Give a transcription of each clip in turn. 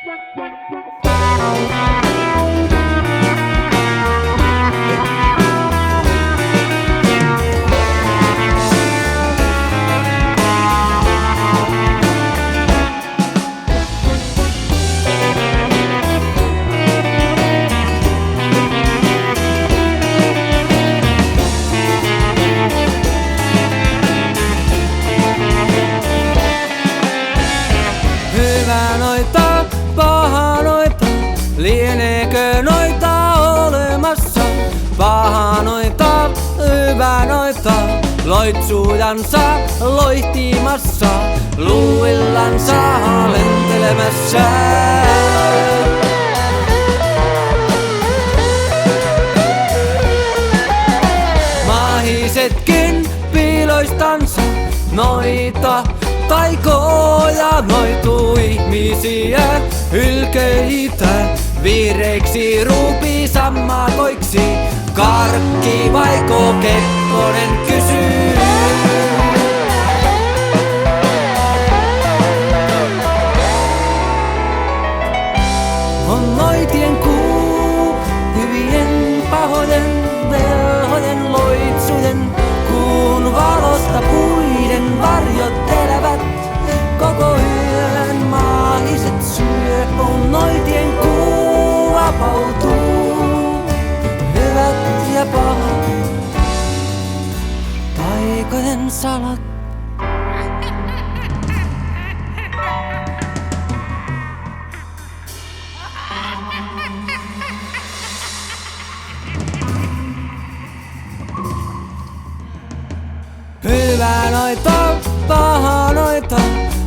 Hyvä noita, paha noita, lieneekö noita olemassa? Paha noita, hyvä noita, loitsujansa loihtimassa, luillansa lentelemässä. Mahisetkin piiloistansa noita taikoja, noitu ihmisiä, hylkeitä, viireiksi, ruupisammakoiksi, karkki vaiko Kekkonen kysyy. On noitien kuu, hyvien pahojen, velhojen, loitsujen, kuun valosta puiden varjot elävät, koko yön maahiset syö. On noitien kuu vapautuu, hyvät ja pahat, taikojen salat. Hyvä noita, paha noita,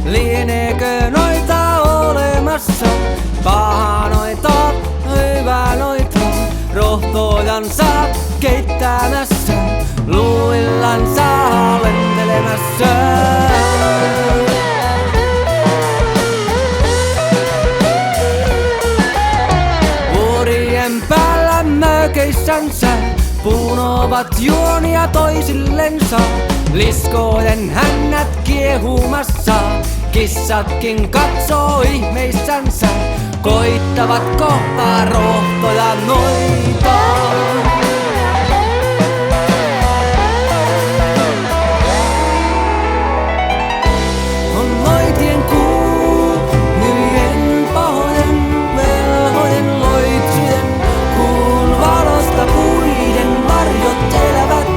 lieneekö noita olemassa? Paha noita, hyvä noita, rohtojansa keittämässä, luillansa lentelemässä. Vuorien päällä mökeissänsä punovat juonia toisillensa, liskojen hännät kiehumassa, kissatkin katsoo ihmeissänsä, koittavatko rohtoja noita. On noitien kuu, hyvien pahojen, velhojen, loitsujen, kuun valosta puiden varjot elävät,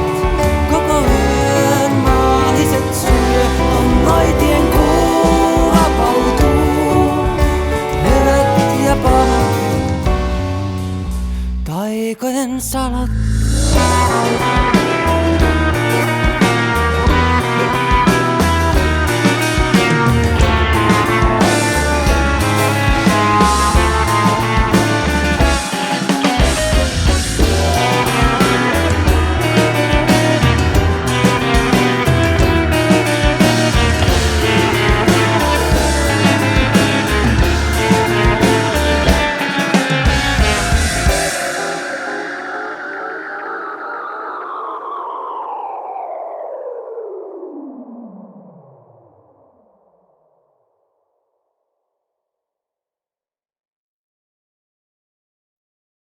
koko yön maahiset syö. On noitien kuu vapautuu, hyvät ja pahat, taikojen salat.